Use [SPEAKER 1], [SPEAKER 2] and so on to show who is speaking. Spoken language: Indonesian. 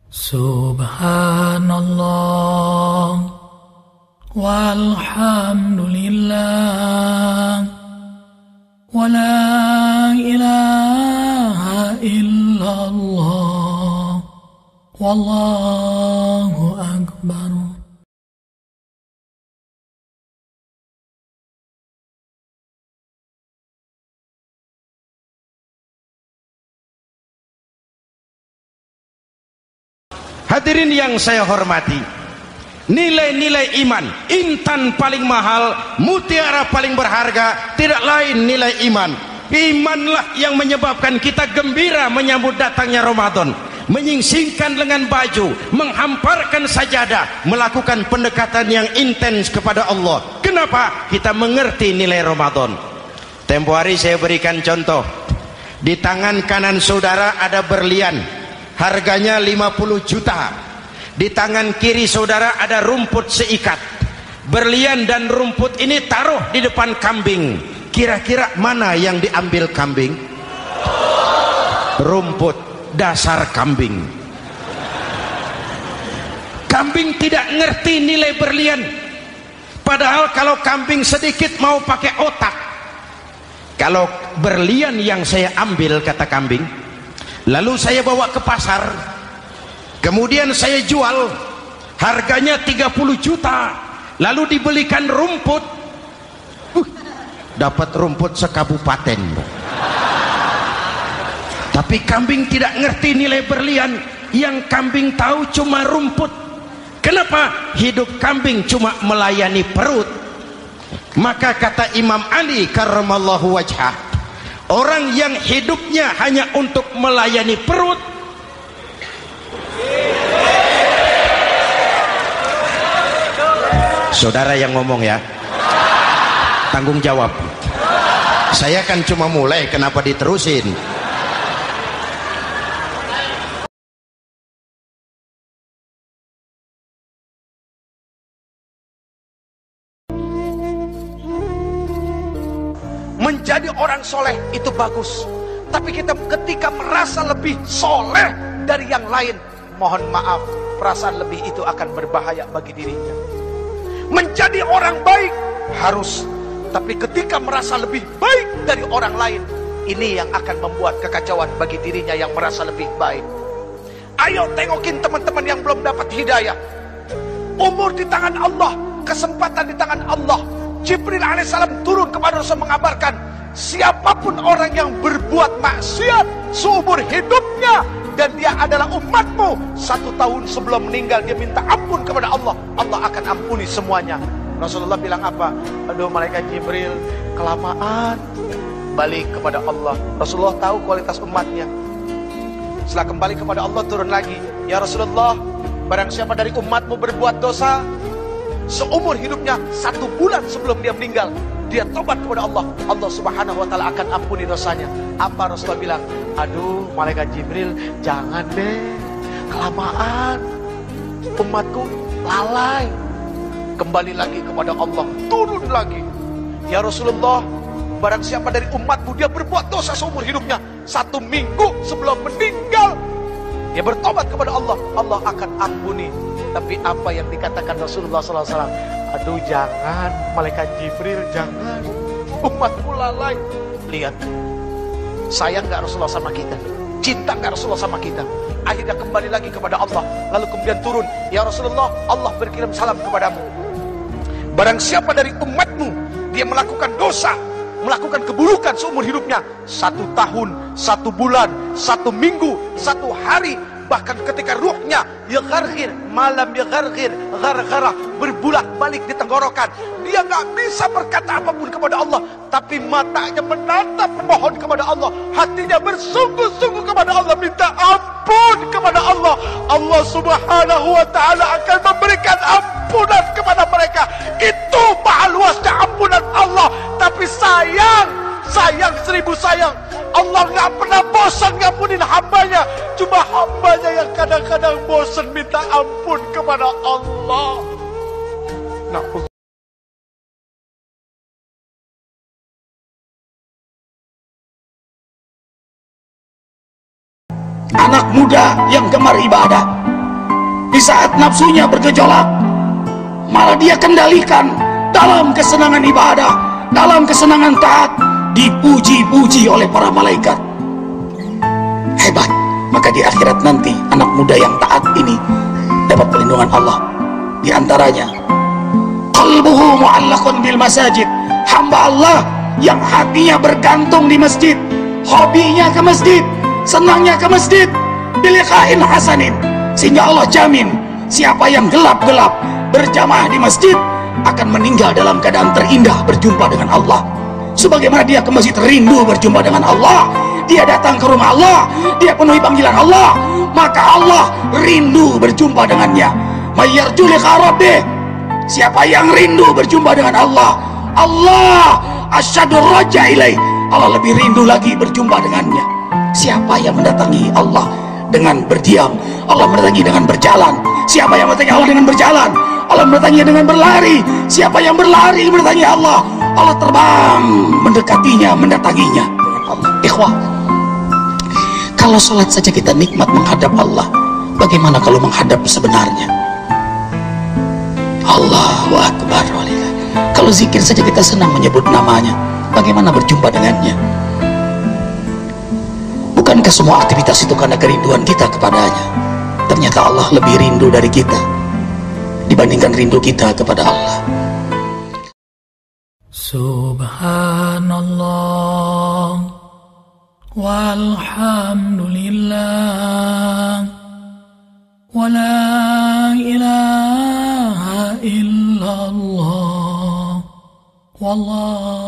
[SPEAKER 1] Subhanallah walhamdulillah wa la ilaha illallah wallahu akbar.
[SPEAKER 2] Hadirin yang saya hormati, nilai-nilai iman, intan paling mahal, mutiara paling berharga, tidak lain nilai iman. Imanlah yang menyebabkan kita gembira menyambut datangnya Ramadan, menyingsingkan lengan baju, menghamparkan sajadah, melakukan pendekatan yang intens kepada Allah. Kenapa? Kita mengerti nilai Ramadan. Tempo hari saya berikan contoh. Di tangan kanan saudara ada berlian, harganya 50 juta. Di tangan kiri saudara ada rumput seikat. Berlian dan rumput ini taruh di depan kambing. Kira-kira mana yang diambil kambing? Rumput, dasar kambing. Kambing tidak ngerti nilai berlian. Padahal kalau kambing sedikit mau pakai otak. Kalau berlian yang saya ambil, kata kambing, lalu saya bawa ke pasar, kemudian saya jual, harganya 30 juta, lalu dibelikan rumput, dapat rumput sekabupaten. Tapi kambing tidak ngerti nilai berlian. Yang kambing tahu cuma rumput. Kenapa? Hidup kambing cuma melayani perut. Maka kata Imam Ali karramallahu wajhah, orang yang hidupnya hanya untuk melayani perut, saudara yang ngomong ya, tanggung jawab. Saya kan cuma mulai, kenapa diterusin? Menjadi orang soleh itu bagus, tapi kita ketika merasa lebih soleh dari yang lain, mohon maaf, perasaan lebih itu akan berbahaya bagi dirinya. Menjadi orang baik harus, tapi ketika merasa lebih baik dari orang lain, ini yang akan membuat kekacauan bagi dirinya yang merasa lebih baik. Ayo tengokin teman-teman yang belum dapat hidayah. Umur di tangan Allah, kesempatan di tangan Allah. Jibril alaihissalam turun kepada Rasul mengabarkan, siapapun orang yang berbuat maksiat seumur hidupnya dan dia adalah umatmu, 1 tahun sebelum meninggal dia minta ampun kepada Allah, Allah akan ampuni semuanya. Rasulullah bilang apa? Aduh malaikat Jibril, kelamaan. Balik kepada Allah. Rasulullah tahu kualitas umatnya. Setelah kembali kepada Allah, turun lagi, ya Rasulullah, barang siapa dari umatmu berbuat dosa seumur hidupnya, 1 bulan sebelum dia meninggal, dia tobat kepada Allah, Allah subhanahu wa ta'ala akan ampuni dosanya. Apa Rasulullah bilang? Aduh malaikat Jibril, jangan deh, kelamaan, umatku lalai. Kembali lagi kepada Allah, turun lagi, ya Rasulullah, barang siapa dari umatmu dia berbuat dosa seumur hidupnya, 1 minggu sebelum meninggal dia bertobat kepada Allah, Allah akan ampuni. Tapi apa yang dikatakan Rasulullah SAW? Aduh jangan malaikat Jibril, jangan, umatku lalai. Lihat, sayang gak Rasulullah sama kita? Cinta gak Rasulullah sama kita? Akhirnya kembali lagi kepada Allah, lalu kemudian turun, ya Rasulullah, Allah berkirim salam kepadamu. Barang siapa dari umatmu dia melakukan dosa, melakukan keburukan seumur hidupnya, 1 tahun, 1 bulan, 1 minggu, 1 hari, bahkan ketika ruhnya yagharghir, malam yagharghir, gharghara, berbulak-balik di tenggorokan, dia nggak bisa berkata apapun kepada Allah, tapi matanya menatap memohon kepada Allah, hatinya bersungguh-sungguh kepada Allah, minta ampun kepada Allah, Allah subhanahu wa ta'ala akan memberikan ampunan kepada mereka. Itu maha luasnya ampunan Allah. Tapi sayang 1000 sayang, Allah nggak pernah bosan ngampunin hambanya. Cuma hambanya yang kadang-kadang bosan minta ampun kepada Allah. Nah, anak muda yang gemar ibadah,
[SPEAKER 3] Di saat nafsunya bergejolak, malah dia kendalikan dalam kesenangan ibadah, dalam kesenangan taat, dipuji-puji oleh para malaikat. Hebat. Maka di akhirat nanti anak muda yang taat ini dapat perlindungan Allah. Di antaranya qalbuhu mu'allaqun bil masajid, hamba Allah yang hatinya bergantung di masjid, hobinya ke masjid, senangnya ke masjid, biliqa'in hasanin, sehingga Allah jamin siapa yang gelap-gelap berjamaah di masjid akan meninggal dalam keadaan terindah berjumpa dengan Allah. Sebagaimana dia ke masjid rindu berjumpa dengan Allah, dia datang ke rumah Allah, dia penuhi panggilan Allah, maka Allah rindu berjumpa dengannya. Mayyarju liqa rabbih, siapa yang rindu berjumpa dengan Allah, Allah asyaddur raja ilaih, Allah lebih rindu lagi berjumpa dengannya. Siapa yang mendatangi Allah dengan berdiam, Allah mendatangi dengan berjalan. Siapa yang mendatangi Allah dengan berjalan, Allah mendatangi dengan berlari. Siapa yang berlari mendatangi Allah, Allah terbang mendekatinya, mendatanginya dengan Allah. Ikhwah, kalau sholat saja kita nikmat menghadap Allah, bagaimana kalau menghadap sebenarnya? Allahu Akbar. Kalau zikir saja kita senang menyebut namanya, bagaimana berjumpa dengannya? Bukankah semua aktivitas itu karena kerinduan kita kepadanya? Ternyata Allah lebih rindu dari kita dibandingkan rindu kita kepada Allah.
[SPEAKER 1] Subhanallah walhamdulillah wa la ilaha illallah wallah